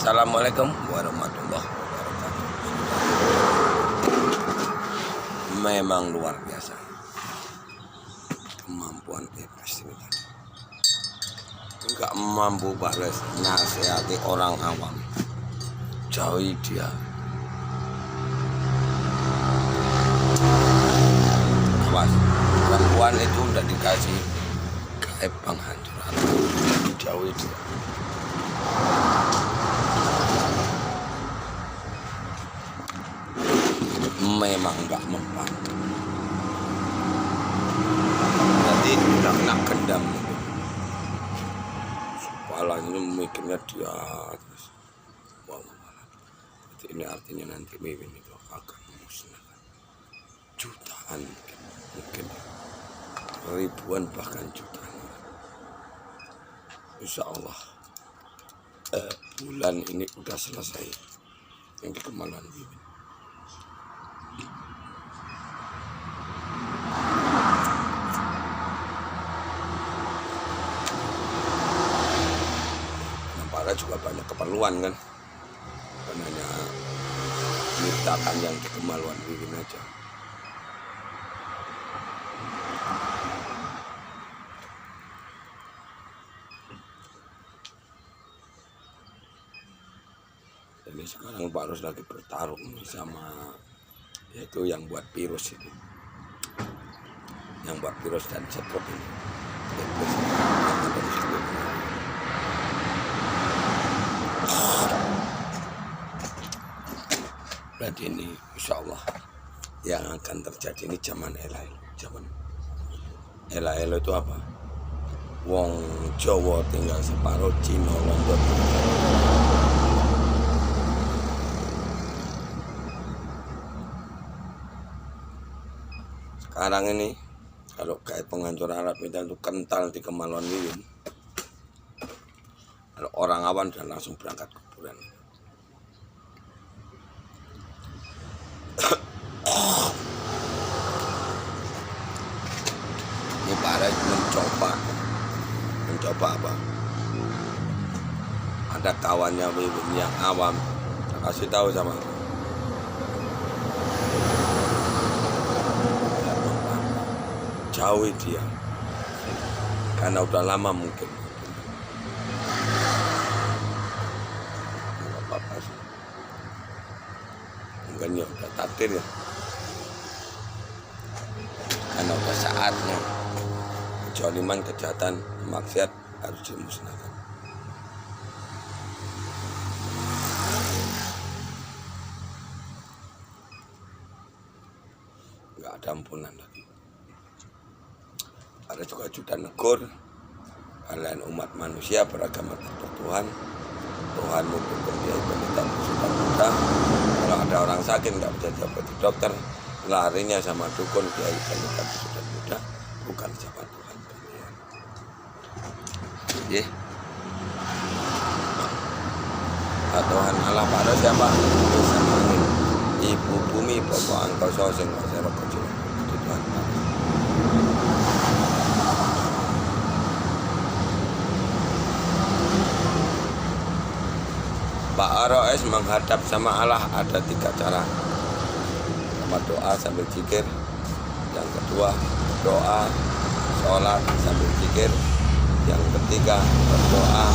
Assalamualaikum warahmatullahi wabarakatuh. Memang luar biasa kemampuan iblis ini. Enggak mampu balas nasihati orang awam, jauhi dia. Awas, perempuan itu udah dikasih gaib penghancuran, jauhi dia. Memang enggak mempan, jadi udah kena gendam. Kepalanya mikirnya dia terus. Jadi ini artinya nanti Mimin itu akan memusnahkan jutaan, mungkin ribuan bahkan jutaan. Insya Allah bulan ini udah selesai yang di Kemaluan Mimin. Juga banyak keperluan kan, bukan hanya menciptakan yang di Kemaluan Mimin aja. Ini sekarang Pak Ros lagi bertarung sama yaitu yang buat virus itu, yang buat virus dan setruk ini. Berarti ini insya Allah yang akan terjadi ini zaman elo. Zaman elo itu apa? Wong Jawa tinggal separuh, Cina Lombok. Sekarang ini kalau kayak penghancur Arab itu kental di Kemaluan Mimin. Kalau orang awan dan langsung berangkat kuburan. Ini Pak Res mencoba apa? Ada kawannya Mimin yang awam, kasih tahu sama aku. Jauhi dia, karena udah lama mungkin. Nggak apa-apa sih. Mungkin ya udah takdir ya. Karena udah saatnya kezaliman, kejahatan, maksiat harus dimusnahkan. Nggak ada ampunan lagi. Ada juga sudah negur, kalian umat manusia beragama Tuhan, Tuhanmu dukung dia pendidikan sudah mudah. Kalau ada orang sakit nggak bisa dapati dokter, larinya sama dukun dia pendidikan sudah mudah, bukan sama Tuhan kalian. Yeah. Tuhan Allah pada siapa? Sama angin, ibu bumi, bapak angkasa sing wasara kecil. Itu Tuhan. Pak ROS menghadap sama Allah ada 3 cara. Pertama doa sambil zikir, yang kedua doa sholat sambil zikir, yang ketiga berdoa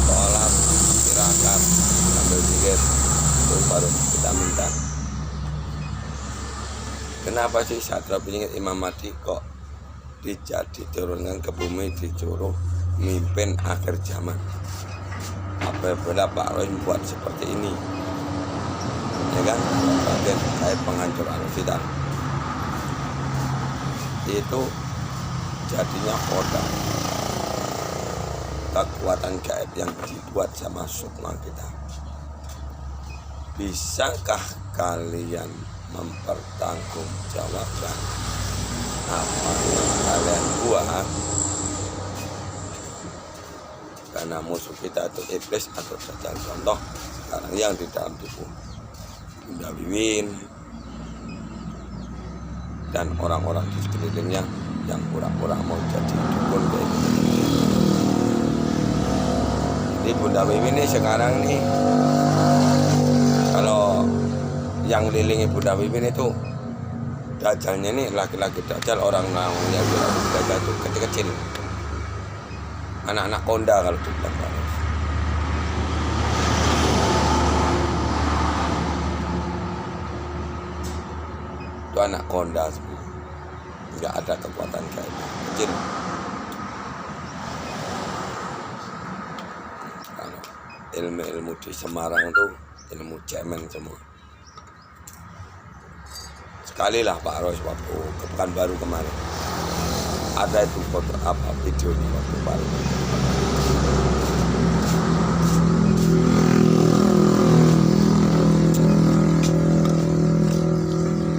sholat tirakat sambil zikir. Itu baru kita minta. Kenapa sih Satria Piningit Imam Mahdi kok diturunkan ke bumi, disuruh mimpin akhir zaman? Apabila Pak Roy buat seperti ini, ya kan, bagian kayak penghancur Al-Fidah itu jadinya kodam kekuatan gaib yang dibuat sama sukma kita. Bisakah kalian mempertanggungjawabkan apa yang kalian buat? Karena musuh kita itu iblis atau dajjal. Contoh sekarang yang di dalam tubuh Bunda Wiwin dan orang-orang di sekelilingnya yang pura-pura mau jadi dukun kayak gitu. Di Bunda Wiwin ini sekarang nih, kalau yang lilingi Bunda Wiwin itu dajalnya nih laki-laki dajal, orang namanya dajal itu kecil-kecil, anak-anak konda kalau dibilang Pak Ros. Itu anak konda semua, nggak ada kekuatan kayak itu, kecil. Kalau ilmu-ilmu di Semarang tuh ilmu cemen semua. Sekali lah Pak Ros waktu ke Pekanbaru kemarin, ada itu foto apa videonya waktu baru.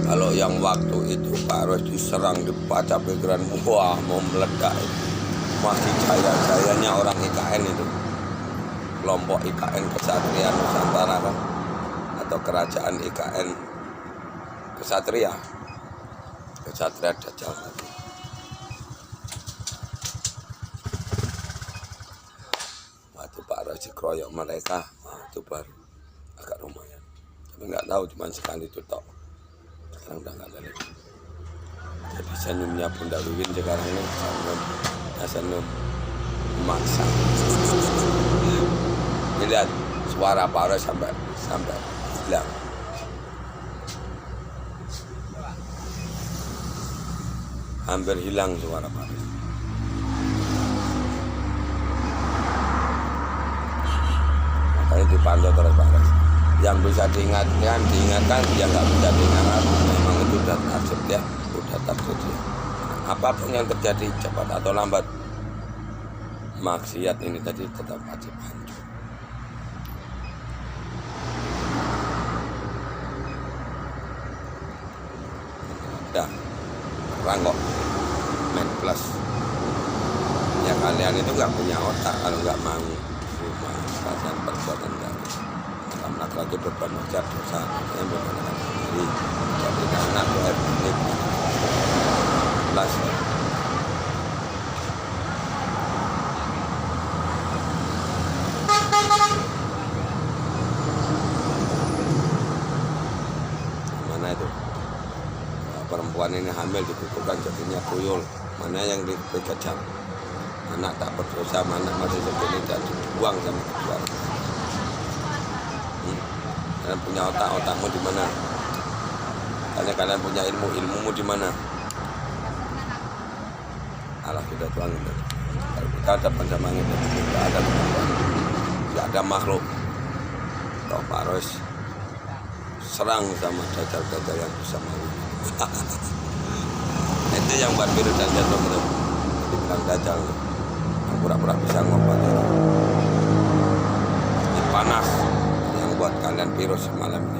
Kalau yang waktu itu Pak Ros diserang, dibaca pikiran, wah mau meledak itu. Masih jaya-jayanya orang IKN itu, kelompok IKN Kesatria Nusantara kan, atau kerajaan IKN Kesatria Dajjal tadi. Waktu Pak Ros dikeroyok mereka, wah itu baru agak lumayan. Tapi nggak tahu, cuma sekali itu tok. Sekarang udah nggak ada lagi. Jadi senyumnya Bunda Wiwin sekarang ini senyum memaksa. Lihat suara Pak Ros sampai hilang. Hampir hilang suara Pak Ros. Makanya dipantau terus Pak Ros. Yang bisa diingatkan, yang nggak bisa diingatkan, memang itu udah takdir ya, udah takdir ya. Apapun yang terjadi cepat atau lambat, maksiat ini tadi tetap wajib hancur. Udah, ranggok, main plus. Ya kalian itu nggak punya otak kalau nggak mau rumah perasaan perbuatan kalian. Laki-laki berbuat maksiat dosa, yang bermanakan sendiri, jadi anak air milik plus. Mana itu perempuan ini hamil dikukuhkan jadinya tuyul, mana yang dikejam, anak tak berdosa, mana masih segini dan dibuang sama kedua. Kalian punya otakmu di mana? Kalian punya ilmumu di mana? Allah sudah tuangin. Kalau kita ada panjangnya, tidak ada kemampuan, tidak ada makhluk. Kalau Pak Ros serang sama dajjal-dajjal yang bisa mau. Itu yang buat biru dan jatuh itu. Dibilang dajjal, yang pura-pura bisa ngobat itu. Ini panas. Buat kalian virus malam ini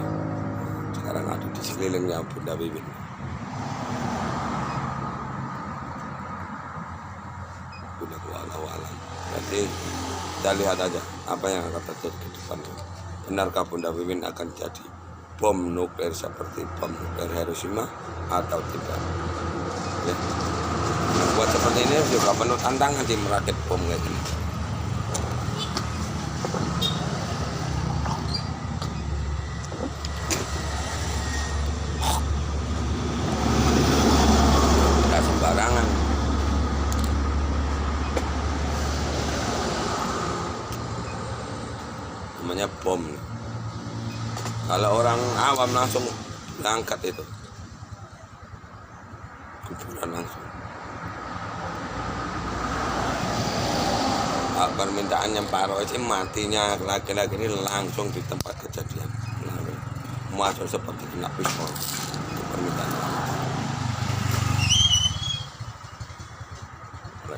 sekarang ada di sekelilingnya Bunda Wiwin. Bunda walau. Jadi kita lihat aja apa yang akan terjadi ke depan. Benarkah Bunda Wiwin akan jadi bom nuklir seperti bom nuklir Hiroshima atau tidak? Ya. Buat seperti ini juga penuh tantangan di merakit bom kayak gini. Sembarangan. Namanya bom. Kalau orang awam langsung berangkat itu, kuburan langsung. Permintaannya Pak Ros matinya laki-laki ini langsung di tempat kejadian, masuk seperti kena pistol. Itu permintaan.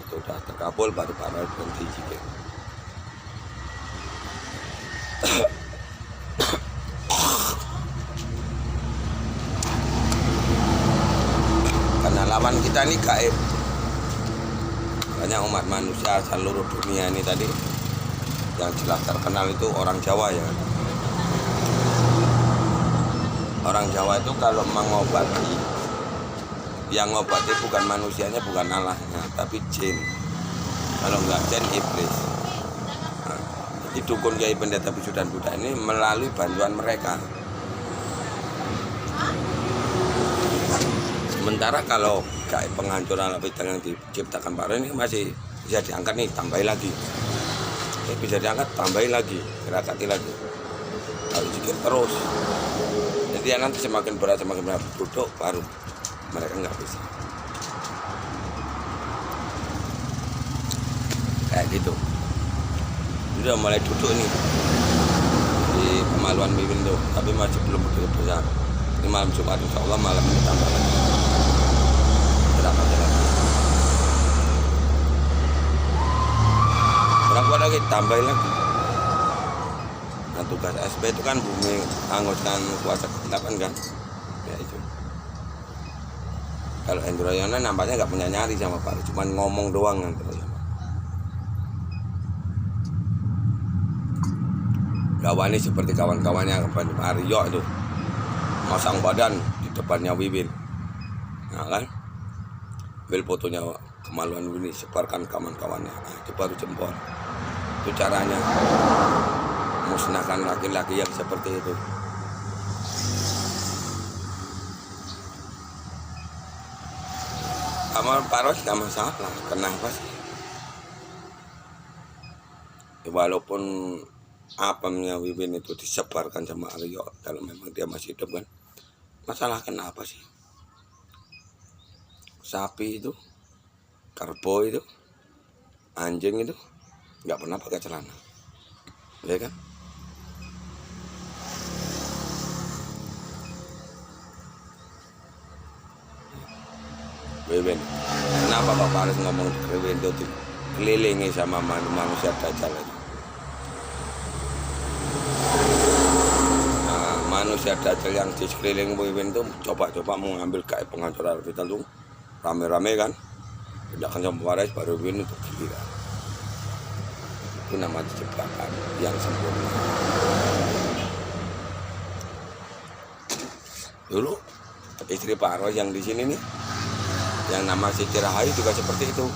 Itu udah terkabul baru Pak Ros berhenti jikir. Karena lawan kita ini gaib. Banyak umat manusia seluruh dunia ini tadi yang jelas terkenal itu orang Jawa ya. Orang Jawa itu kalau mengobati, yang ngobati bukan manusianya, bukan Allahnya, tapi jin. Kalau enggak jin, iblis. Nah, di dukun Kiai Pendeta Bisu dan Buddha ini melalui bantuan mereka. Sementara kalau kayak penghancuran bidang yang diciptakan Pak Roy ini masih bisa diangkat nih, tambahin lagi. Bisa diangkat, tambahin lagi, gerakati lagi. Harus zikir terus. Jadi ya nanti semakin berat duduk baru mereka nggak bisa. Kayak gitu. Udah mulai duduk nih di kemaluan Wiwin tuh, tapi masih belum begitu besar. Ini malam Jumat, insya Allah malam ini tambah lagi. Berapa lagi tambahin lagi. Nah tugas SP itu kan bumi anggotan kuasa kegelapan kan, ya itu. Kalau Hendroyono nampaknya nggak punya nyari sama Pak, cuma ngomong doang kan terus. Gawani seperti kawan-kawannya Pak Aryo itu masang badan di depannya Wiwin, nah kan, ambil fotonya kemaluan Wiwin sebarkan kawan-kawannya, nah, itu baru jempol. Itu caranya musnahkan laki-laki yang seperti itu. Sama Pak Ros nggak masalah, kenapa sih? Ya, walaupun apemnya Wiwin itu disebarkan sama Aryo, kalau memang dia masih hidup kan, masalah kenapa sih? Sapi itu, kerbau itu, anjing itu nggak pernah pakai celana, ya kan? Wiwin, kenapa Bapak harus ngomong Wiwin itu dikelilingi sama manusia dajjal itu? Nah, manusia dajjal yang di sekeliling Wiwin itu coba-coba mengambil kayak penghancur vital itu rame-rame kan, tindakan sama waris baru Wiwin untuk gila. Itu namanya jebakan yang sempurna. Dulu istri Pak Roy yang di sini nih, yang nama Siti Rahayu juga seperti itu.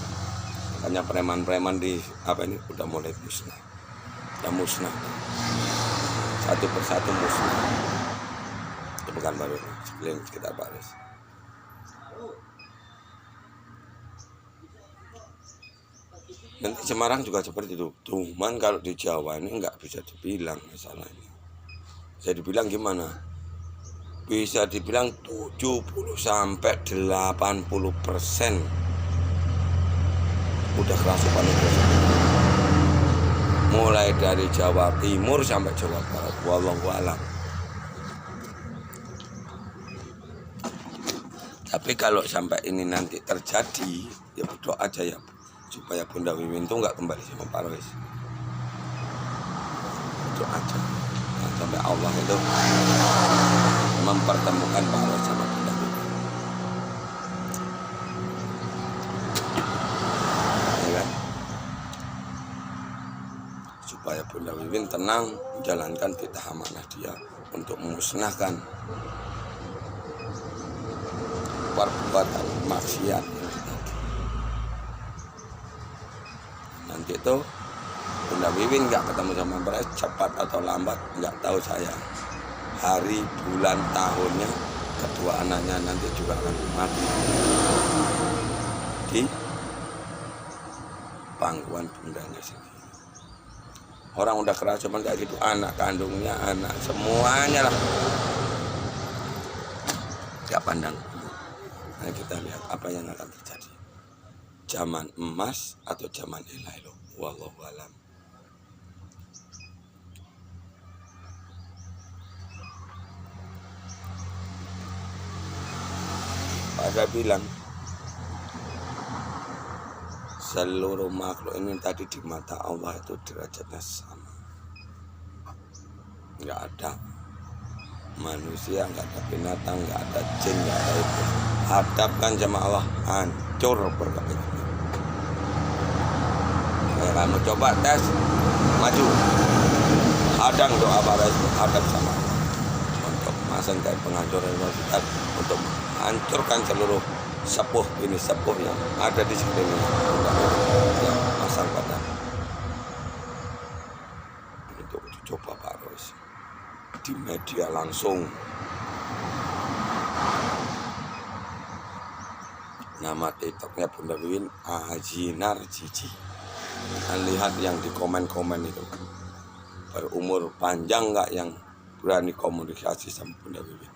Hanya preman-preman di apa ini udah mulai musnah, udah musnah, satu persatu musnah. Itu bukan baru sekeliling sekitar Paris. Nanti Semarang juga seperti itu. Cuman kalau di Jawa ini nggak bisa dibilang masalahnya. Bisa dibilang gimana? Bisa dibilang 70-80% udah kerasukan itu. Mulai dari Jawa Timur sampai Jawa Barat. Wallahu a'lam. Tapi kalau sampai ini nanti terjadi, ya berdoa aja ya, supaya Bunda Wiwin itu nggak kembali sama Pak Roy. Itu aja. Nah, sampai Allah itu mempertemukan Pak Roy sama Bunda Wiwin. Ya kan? Supaya Bunda Wiwin tenang menjalankan titah amanah dia untuk memusnahkan perbuatan maksiat. Nanti itu Bunda Wiwin nggak ketemu sama Pak Roy, cepat atau lambat nggak tahu saya. Hari, bulan, tahunnya, kedua anaknya nanti juga akan mati di pangkuan bundanya sendiri. Orang udah keras cuman kayak gitu, anak kandungnya, anak semuanya lah nggak pandang. Nah kita lihat apa yang akan terjadi. Zaman emas atau zaman ilahi, wallahu alam. Ada bilang seluruh makhluk ini tadi di mata Allah itu derajatnya sama. Nggak ada manusia, nggak ada binatang, nggak ada jin, nggak ada itu. Hadapkan sama Allah, hancur berkeping. Ya, kamu coba tes, maju, hadang doa para hadap sama Allah untuk masang kain penghancuran kita, untuk hancurkan seluruh sepuh ini sepuh yang ada di sekeliling yang masang badan. di media langsung. Nama TikToknya Bunda Wiwin Ajinar Cici. Dan lihat yang di komen-komen itu, berumur panjang nggak yang berani komunikasi sama Bunda Wiwin.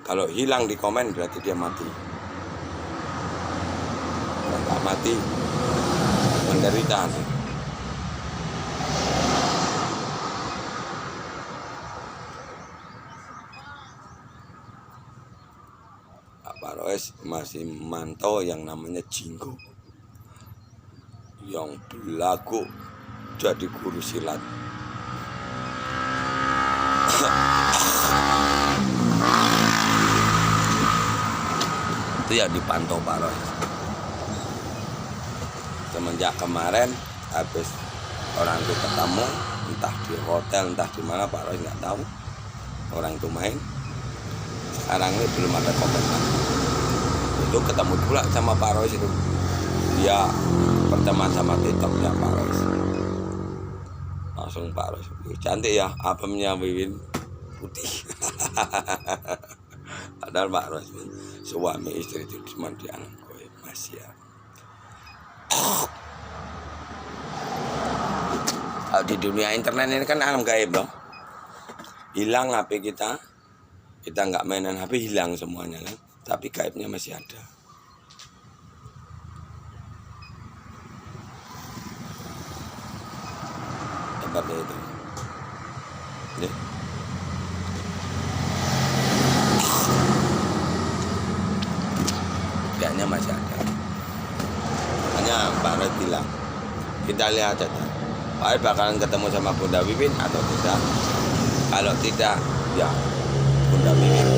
Kalau hilang di komen berarti dia mati. Kalau nggak mati, menderita. Pak Roes masih mantau yang namanya Jinggo, yang belagu jadi guru silat. Itu yang dipantau Pak Roes. Semenjak kemarin habis orang itu ketemu, entah di hotel entah di mana, Pak Roes nggak tahu. Orang itu main. Sekarang ini belum ada komentar. Itu ketemu pula sama Pak Roes itu. Dia berteman sama TikToknya Pak Roes. Langsung Pak Roes, cantik ya apemnya Wiwin, putih. Padahal Pak Roes suami istri itu cuma dianggap masih ya. Kalau di dunia internet ini kan alam gaib loh. Hilang HP kita nggak mainan HP, hilang semuanya kan. Tapi gaibnya masih ada. Seperti itu. Nih. Kayaknya masih ada. Hanya Pak Roy bilang, kita lihat aja. Pak Roy bakalan ketemu sama Bunda Wiwin atau tidak. Kalau tidak, ya Bunda Wiwin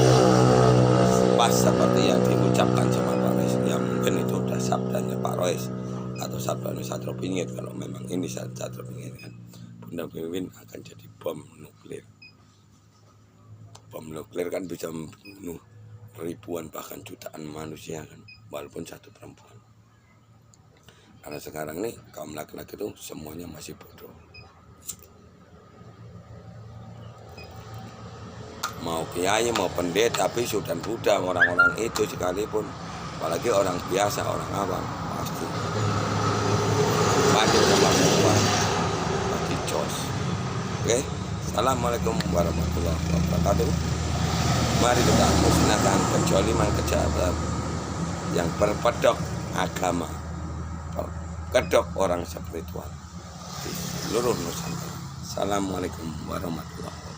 pas seperti yang diucapkan sama Pak Roy. Ya mungkin itu udah sabdanya Pak Roy atau sabdanya Satrio Pinget. Kalau memang ini Satrio Pinget kan, Bunda Wiwin akan jadi bom nuklir. Bom nuklir kan bisa membunuh ribuan bahkan jutaan manusia kan, walaupun satu perempuan. Karena sekarang nih kaum laki-laki itu semuanya masih bodoh. Mau kiai, mau pendeta, tapi Sultan Buddha, orang-orang itu sekalipun, apalagi orang biasa, orang awam, pasti bandel sama perempuan, pasti jos. Oke, Assalamualaikum warahmatullahi wabarakatuh. Mari kita musnahkan kejoliman kejahatan yang berpedok agama, berkedok orang spiritual di seluruh Nusantara. Assalamualaikum warahmatullahi wabarakatuh.